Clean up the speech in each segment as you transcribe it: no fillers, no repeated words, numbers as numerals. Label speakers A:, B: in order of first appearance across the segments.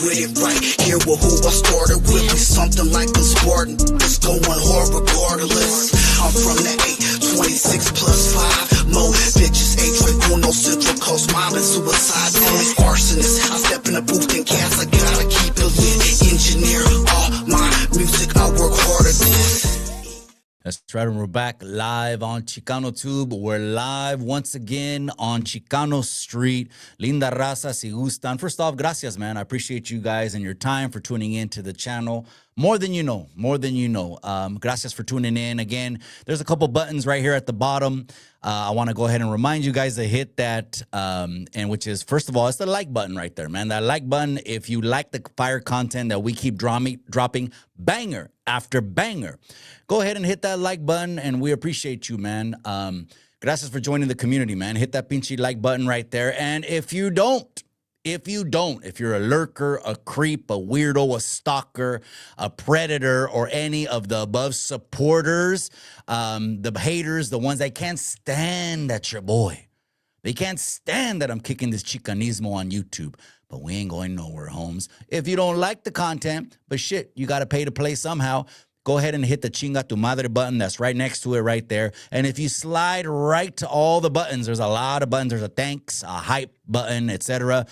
A: with it right. Here with who I started with, we something like a Spartan. It's going hard regardless. I'm from the 826 plus 5. Mo bitches, 8 Uno Central Coast, mom and suicide. Always arsonist. I step in the booth and cast, I gotta keep it lit. Engineer all my music, I work hard at this.
B: That's right, and we're back live on Chicano Tube. We're live once again on Chicano Street. Linda Raza, si gustan. First off, gracias, man. I appreciate you guys and your time for tuning in to the channel. More than you know, more than you know. Gracias for tuning in. Again, there's a couple buttons right here at the bottom. I want to go ahead and remind you guys to hit that, and which is, first of all, it's the like button right there, man. That like button, if you like the fire content that we keep dropping banger after banger, go ahead and hit that like button, and we appreciate you, man. Gracias for joining the community, man. Hit that pinchy like button right there. And if you're a lurker, a creep, a weirdo, a stalker, a predator, or any of the above supporters, the haters, the ones that can't stand that your boy, they can't stand that I'm kicking this chicanismo on YouTube, but we ain't going nowhere, Holmes. If you don't like the content, but shit, you got to pay to play somehow, go ahead and hit the chinga tu madre button that's right next to it right there. And if you slide right to all the buttons, there's a lot of buttons. There's a thanks, a hype button, etc.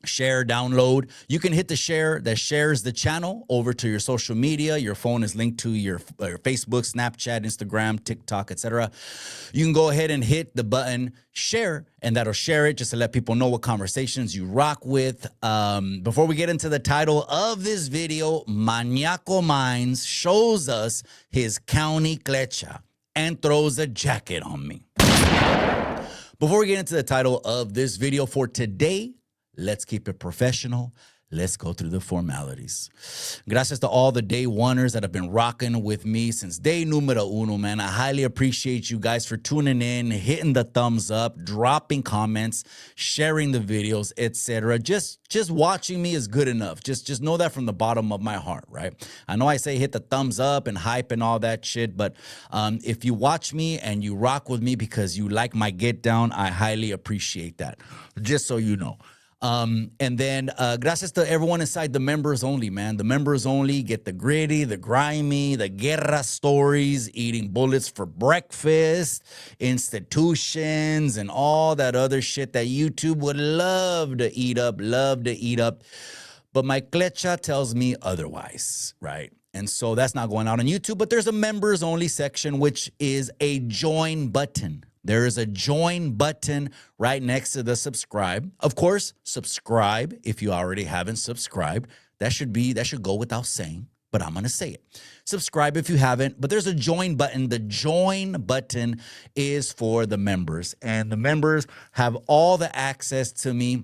B: Share, download. You can hit the share that shares the channel over to your social media. Your phone is linked to your Facebook, Snapchat, Instagram, TikTok, etc. You can go ahead and hit the button share, and that'll share it just to let people know what conversations you rock with. Before we get into the title of this video, Maniaco Mindz shows us his county clecha and throws a jacket on me. Before we get into the title of this video for today, let's keep it professional. Let's go through the formalities. Gracias to all the day oneers that have been rocking with me since day numero uno, man. I highly appreciate you guys for tuning in, hitting the thumbs up, dropping comments, sharing the videos, etc. Just watching me is good enough. Just know that from the bottom of my heart, right? I know I say hit the thumbs up and hype and all that shit, but if you watch me and you rock with me because you like my get down, I highly appreciate that. Just so you know. And then gracias to everyone inside the members only, man. The members only get the gritty, the grimy, the guerra stories, eating bullets for breakfast, institutions, and all that other shit that YouTube would love to eat up, But my clecha tells me otherwise, right? And so that's not going out on YouTube, but there's a members only section, which is a join button. There is a join button right next to the subscribe. Of course, subscribe if you already haven't subscribed. That should go without saying, but I'm going to say it. Subscribe if you haven't, but there's a join button. The join button is for the members, and the members have all the access to me.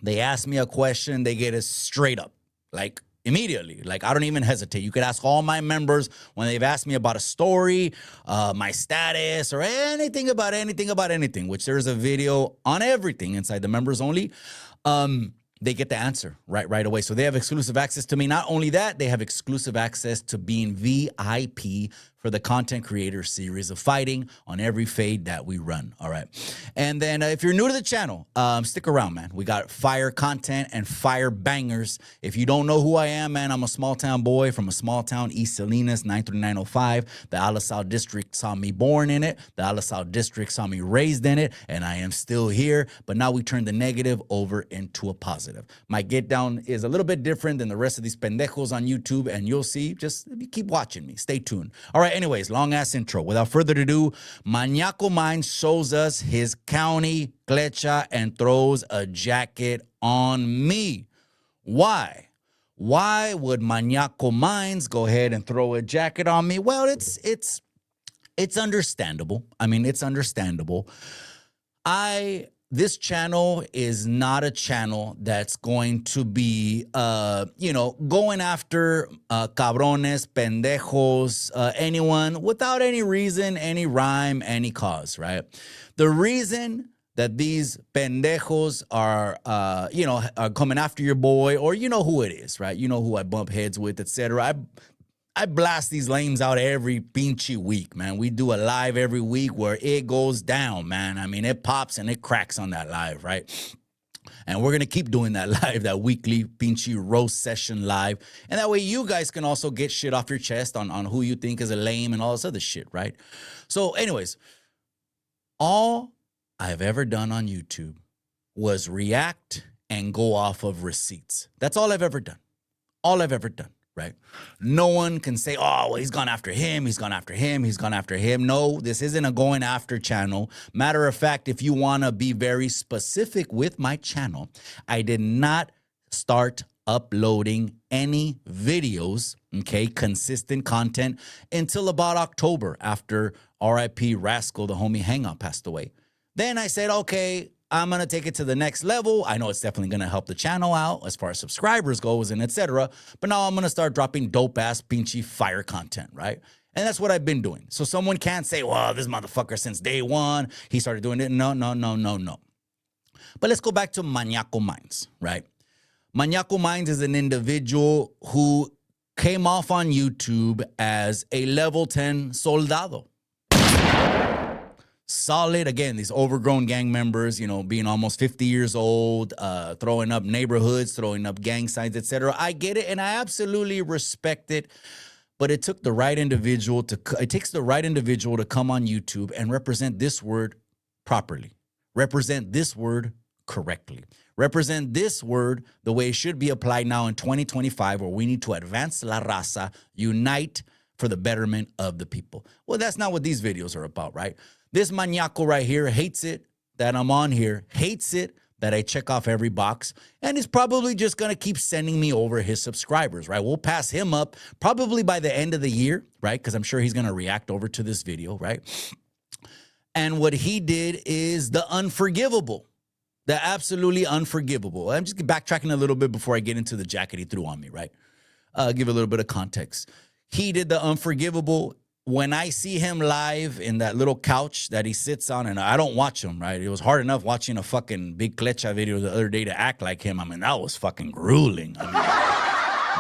B: They ask me a question, they get it straight up, like immediately. Like, I don't even hesitate. You could ask all my members when they've asked me about a story, my status, or anything about anything, which there's a video on everything inside the members only. They get the answer right away. So they have exclusive access to me. Not only that, they have exclusive access to being VIP for the content creator series of fighting on every fade that we run. All right. And then if you're new to the channel, stick around, man. We got fire content and fire bangers. If you don't know who I am, man, I'm a small town boy from a small town, East Salinas, 93905. The Alisal district saw me born in it. The Alisal district saw me raised in it, and I am still here. But now we turn the negative over into a positive. My get down is a little bit different than the rest of these pendejos on YouTube, and you'll see. Just keep watching me. Stay tuned. All right. Anyways, long ass intro. Without further ado, Maniaco Mindz shows us his county clecha and throws a jacket on me. Why? Why would Maniaco Mindz go ahead and throw a jacket on me? Well, it's understandable. I mean, it's understandable. This channel is not a channel that's going to be, going after cabrones, pendejos, anyone without any reason, any rhyme, any cause, right? The reason that these pendejos are coming after your boy, or you know who it is, right? You know who I bump heads with, etc. I blast these lames out every pinchy week, man. We do a live every week where it goes down, man. I mean, it pops and it cracks on that live, right? And we're going to keep doing that live, that weekly pinchy roast session live. And that way you guys can also get shit off your chest on who you think is a lame and all this other shit, right? So anyways, all I've ever done on YouTube was react and go off of receipts. That's all I've ever done. All I've ever done. Right? No one can say, oh, well, he's gone after him. He's gone after him. He's gone after him. No, this isn't a going after channel. Matter of fact, if you want to be very specific with my channel, I did not start uploading any videos, okay, consistent content until about October after RIP Rascal, the homie Hangout, passed away. Then I said, okay, I'm going to take it to the next level. I know it's definitely going to help the channel out as far as subscribers goes and etc. But now I'm going to start dropping dope-ass, pinchy fire content, right? And that's what I've been doing. So someone can't say, well, this motherfucker since day one, he started doing it. No. But let's go back to Maniaco Mindz, right? Maniaco Mindz is an individual who came off on YouTube as a level 10 soldado. Solid, again, these overgrown gang members, you know, being almost 50 years old, throwing up neighborhoods, throwing up gang signs, etc. I get it, and I absolutely respect it. But it takes the right individual to come on YouTube and represent this word properly, represent this word correctly, represent this word the way it should be applied now in 2025, where we need to advance la raza, unite for the betterment of the people. Well, that's not what these videos are about, right? This Maniaco right here hates it that I'm on here, hates it that I check off every box, and is probably just going to keep sending me over his subscribers, right? We'll pass him up probably by the end of the year, right? Because I'm sure he's going to react over to this video, right? And what he did is the unforgivable, the absolutely unforgivable. I'm just backtracking a little bit before I get into the jacket he threw on me, right? Give a little bit of context. He did the unforgivable. When I see him live in that little couch that he sits on, and I don't watch him, right? It was hard enough watching a fucking Big Klecha video the other day to act like him. I mean, that was fucking grueling.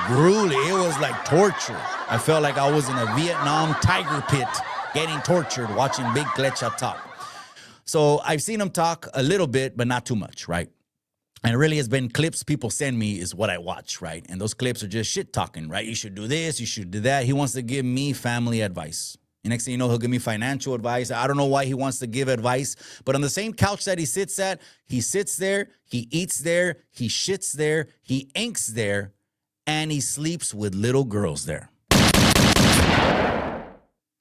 B: Grueling. It was like torture. I felt like I was in a Vietnam tiger pit getting tortured watching Big Klecha talk. So I've seen him talk a little bit, but not too much, right? And it really has been clips people send me is what I watch, right? And those clips are just shit talking, right? You should do this, you should do that. He wants to give me family advice. And next thing you know, he'll give me financial advice. I don't know why he wants to give advice, but on the same couch that he sits at, he sits there, he eats there, he shits there, he inks there, and he sleeps with little girls there.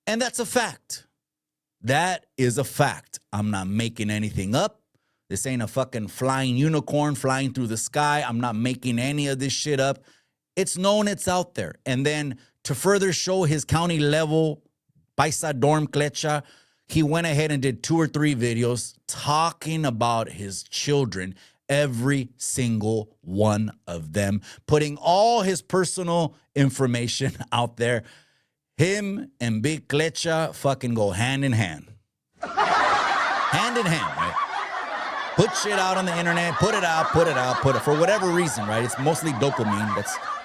B: And that's a fact. That is a fact. I'm not making anything up. This ain't a fucking flying unicorn flying through the sky. I'm not making any of this shit up. It's known, it's out there. And then to further show his county level Paisa Dorm Klecha, he went ahead and did 2 or 3 videos talking about his children, every single one of them, putting all his personal information out there. Him and Big Klecha fucking go hand in hand. Hand in hand, right? Put shit out on the internet, put it out, for whatever reason, right? It's mostly dopamine.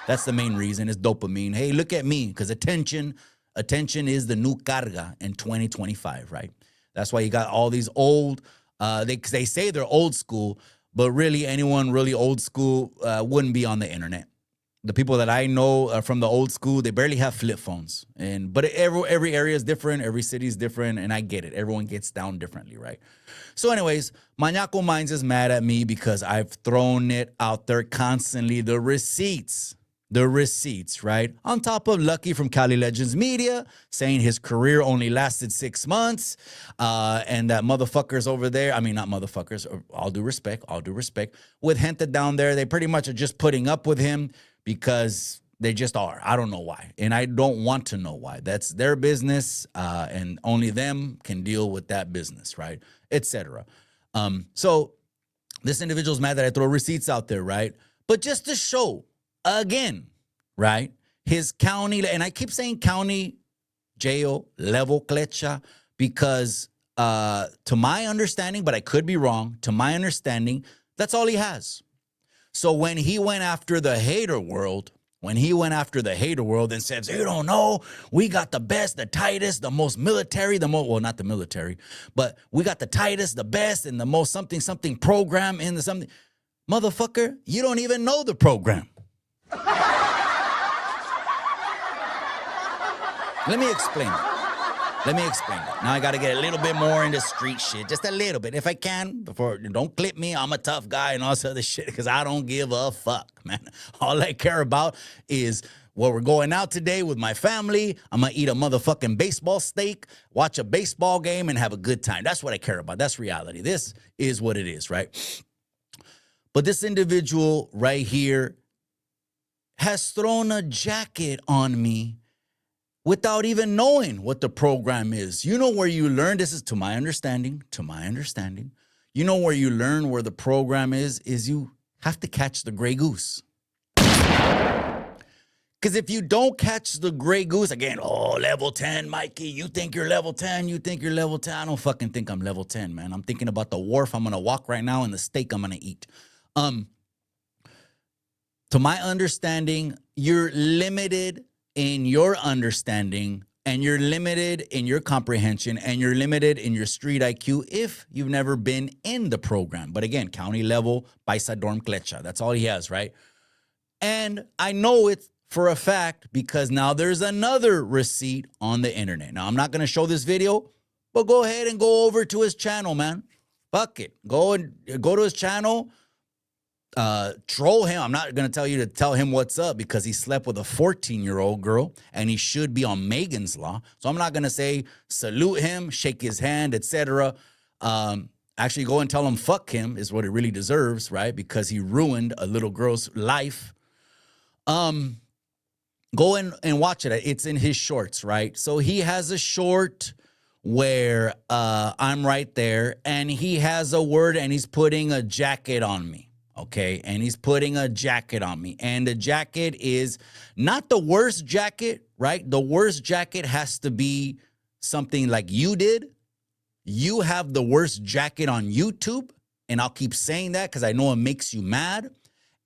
B: That's the main reason. It's dopamine. Hey, look at me, because attention is the new carga in 2025, right? That's why you got all these old, they say they're old school, but really anyone really old school wouldn't be on the internet. The people that I know from the old school, they barely have flip phones. But every area is different. Every city is different. And I get it. Everyone gets down differently, right? So anyways, Maniaco Mindz is mad at me because I've thrown it out there constantly. The receipts, right? On top of Lucky from Cali Legends Media saying his career only lasted 6 months. And that motherfuckers over there, I mean, not motherfuckers, all due respect, with Henta down there, they pretty much are just putting up with him because they just are. I don't know why. And I don't want to know why. That's their business, and only them can deal with that business, right? Etc. So this individual's mad that I throw receipts out there, right? But just to show, again, right, his county, and I keep saying county jail level Klecha because to my understanding, but I could be wrong, to my understanding, that's all he has. So when he went after the hater world, and says, you don't know, we got the best, the tightest, the most military, well, not the military, but we got the tightest, the best, and the most something program in the something. Motherfucker, you don't even know the program. Let me explain it. Now I got to get a little bit more into street shit, just a little bit, if I can. Before, don't clip me. I'm a tough guy and all this other shit because I don't give a fuck, man. All I care about is where we're going out today with my family. I'm going to eat a motherfucking baseball steak, watch a baseball game, and have a good time. That's what I care about. That's reality. This is what it is, right? But this individual right here has thrown a jacket on me without even knowing what the program is. You know where you learn, this is to my understanding, you know where you learn where the program is you have to catch the gray goose. Because if you don't catch the gray goose, again, level 10, Mikey, you think you're level 10, I don't fucking think I'm level 10, man. I'm thinking about the wharf I'm going to walk right now and the steak I'm going to eat. To my understanding, you're limited in your understanding, and you're limited in your comprehension, and you're limited in your street IQ if you've never been in the program. But again, county level, paisa dorm clecha. That's all he has, right? And I know it for a fact because now there's another receipt on the internet. Now, I'm not going to show this video, but go ahead and go over to his channel, man. Fuck it. Go to his channel. Troll him. I'm not going to tell you to tell him what's up because he slept with a 14-year-old girl and he should be on Megan's Law. So I'm not going to say salute him, shake his hand, etc. Actually, go and tell him fuck him is what it really deserves, right? Because he ruined a little girl's life. Go and watch it. It's in his shorts, right? So he has a short where I'm right there and he has a word and he's putting a jacket on me. Okay, and he's putting a jacket on me. And the jacket is not the worst jacket, right? The worst jacket has to be something like you did. You have the worst jacket on YouTube. And I'll keep saying that because I know it makes you mad.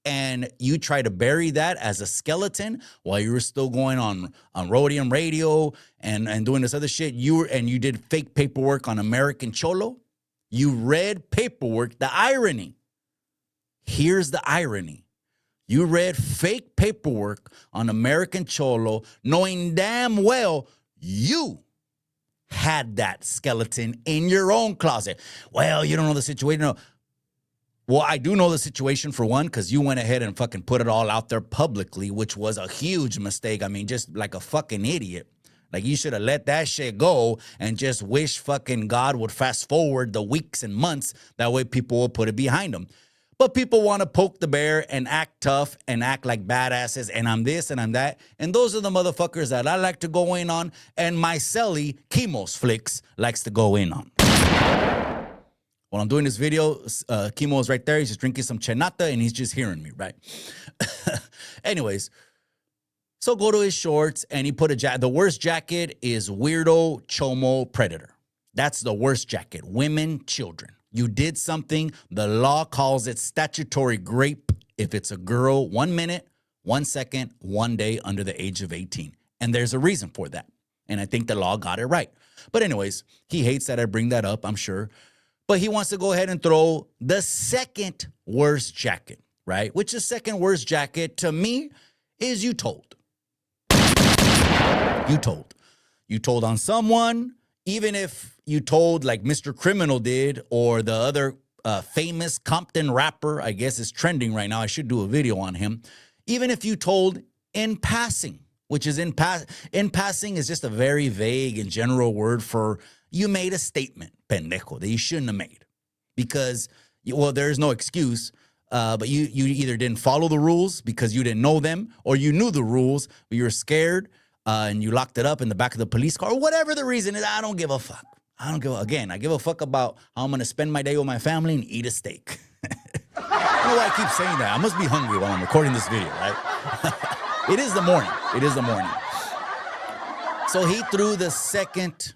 B: And you try to bury that as a skeleton while you were still going on Rhodium Radio and doing this other shit. You did fake paperwork on American Cholo. You read paperwork, the irony. Here's the irony. You read fake paperwork on American Cholo, knowing damn well you had that skeleton in your own closet. Well, you don't know the situation. No. Well, I do know the situation for one, because you went ahead and fucking put it all out there publicly, which was a huge mistake. I mean, just like a fucking idiot. Like, you should have let that shit go and just wish fucking God would fast forward the weeks and months. That way people will put it behind them. But people want to poke the bear and act tough and act like badasses and I'm this and I'm that. And those are the motherfuckers that I like to go in on. And my celly, Chemo's Flicks, likes to go in on. While I'm doing this video, Chemo's right there. He's just drinking some chenata and he's just hearing me, right? Anyways, so go to his shorts and he put a jacket. The worst jacket is Weirdo Chomo Predator. That's the worst jacket. Women, children. You did something, the law calls it statutory rape if it's a girl 1 minute, 1 second, 1 day under the age of 18. And there's a reason for that. And I think the law got it right. But anyways, he hates that I bring that up, I'm sure. But he wants to go ahead and throw the second worst jacket, right? Which the second worst jacket to me is you told. You told. You told on someone, even if you told like Mr. Criminal did, or the other famous Compton rapper, I guess is trending right now. I should do a video on him. Even if you told in passing, which is in passing is just a very vague and general word for you made a statement, pendejo, that you shouldn't have made. Because, well, there is no excuse, but you either didn't follow the rules because you didn't know them, or you knew the rules, but you were scared and you locked it up in the back of the police car, or whatever the reason is. I don't give a fuck. I give a fuck about how I'm going to spend my day with my family and eat a steak. I don't know why I keep saying that. I must be hungry while I'm recording this video, right? It is the morning. So he threw the second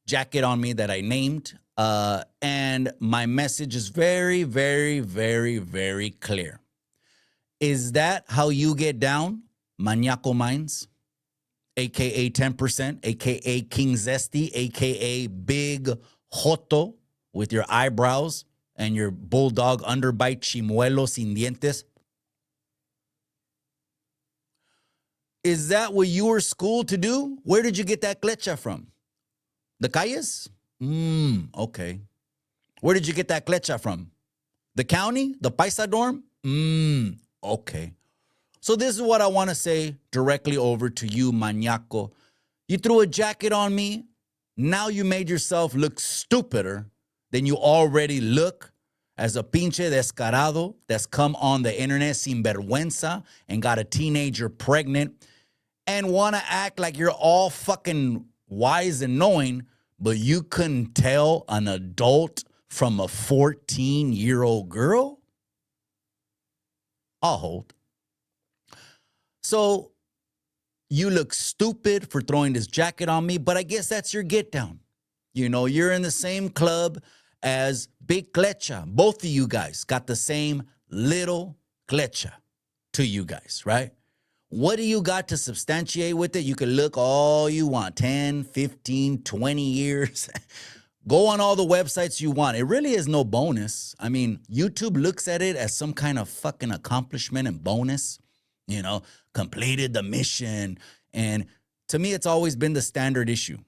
B: jacket on me that I named. And my message is very, very, very, very clear. Is that how you get down, Maniaco Mindz? AKA 10%, AKA King Zesty, AKA Big Joto with your eyebrows and your bulldog underbite chimuelo sin dientes. Is that what you were schooled to do? Where did you get that clecha from? The calles? Okay. Where did you get that clecha from? The county? The paisa dorm? Okay. So this is what I want to say directly over to you, Maniaco. You threw a jacket on me. Now you made yourself look stupider than you already look as a pinche descarado that's come on the internet sin vergüenza and got a teenager pregnant and want to act like you're all fucking wise and knowing, but you couldn't tell an adult from a 14-year-old girl? I'll hold. So you look stupid for throwing this jacket on me, but I guess that's your get down. You know, you're in the same club as Big Clecha. Both of you guys got the same little Clecha to you guys, right? What do you got to substantiate with it? You can look all you want, 10, 15, 20 years. Go on all the websites you want. It really is no bonus. I mean, YouTube looks at it as some kind of fucking accomplishment and bonus. You know, completed the mission. And to me, it's always been the standard issue.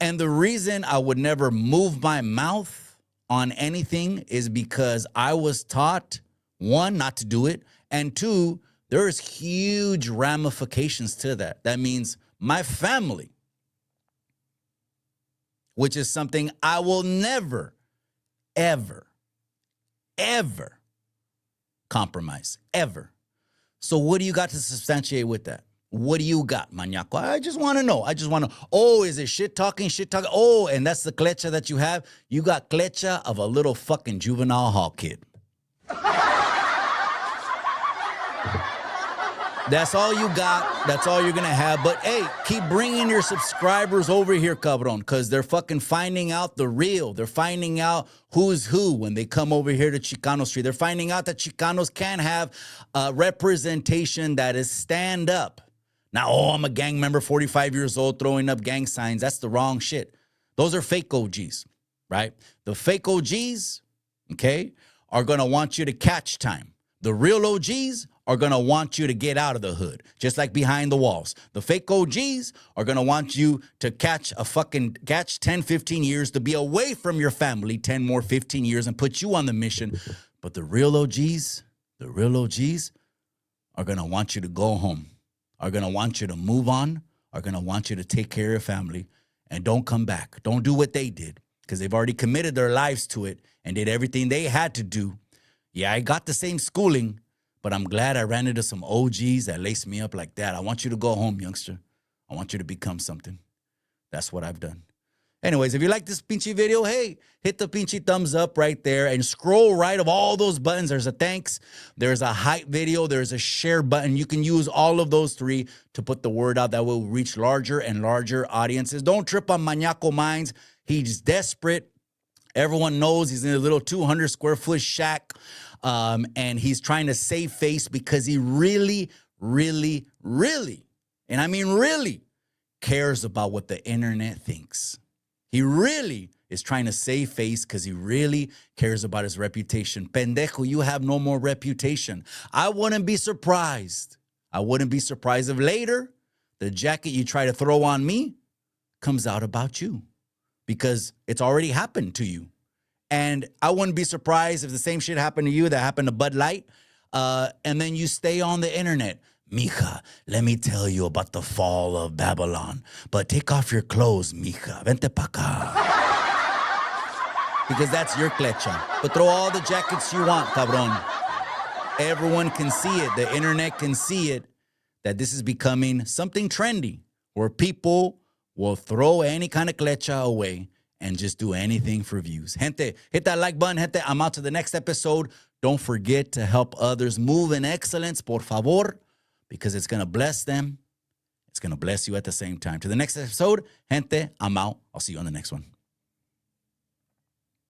B: And the reason I would never move my mouth on anything is because I was taught, one, not to do it, and two, there's huge ramifications to that. That means my family, which is something I will never, ever, ever compromise, ever. So what do you got to substantiate with that? What do you got, Maniaco? I just want to know. Oh, is it shit talking? Oh, and that's the clecha that you have? You got clecha of a little fucking juvenile hall kid. That's all you got. That's all you're going to have. But, hey, keep bringing your subscribers over here, cabron, because they're fucking finding out the real. They're finding out who's who when they come over here to Chicano Street. They're finding out that Chicanos can have a representation that is stand up. Now, oh, I'm a gang member, 45 years old, throwing up gang signs. That's the wrong shit. Those are fake OGs, right? The fake OGs, okay, are going to want you to catch time. The real OGs are going to want you to get out of the hood, just like behind the walls. The fake OGs are going to want you to catch 10, 15 years to be away from your family, 10 more, 15 years, and put you on the mission. But the real OGs are going to want you to go home, are going to want you to move on, are going to want you to take care of your family, and don't come back. Don't do what they did, because they've already committed their lives to it and did everything they had to do. Yeah, I got the same schooling, but I'm glad I ran into some OGs that laced me up like that. I want you to go home, youngster. I want you to become something. That's what I've done. Anyways, if you like this pinchy video, hey, hit the pinchy thumbs up right there and scroll right of all those buttons. There's a thanks, there's a hype video, there's a share button. You can use all of those three to put the word out that will reach larger and larger audiences. Don't trip on Maniaco Mindz. He's desperate. Everyone knows he's in a little 200 square foot shack. And he's trying to save face because he really, really, really, and I mean really, cares about what the internet thinks. He really is trying to save face because he really cares about his reputation. Pendejo, you have no more reputation. I wouldn't be surprised. If later the jacket you try to throw on me comes out about you, because it's already happened to you. And I wouldn't be surprised if the same shit happened to you that happened to Bud Light. And then you stay on the internet. Mija, let me tell you about the fall of Babylon. But take off your clothes, mija. Vente pa' acá. Because that's your clecha. But throw all the jackets you want, cabron. Everyone can see it. The internet can see it. That this is becoming something trendy. Where people will throw any kind of clecha away and just do anything for views. Gente, hit that like button. Gente, I'm out to the next episode. Don't forget to help others move in excellence, por favor, because it's going to bless them. It's going to bless you at the same time. To the next episode, gente, I'm out. I'll see you on the next one.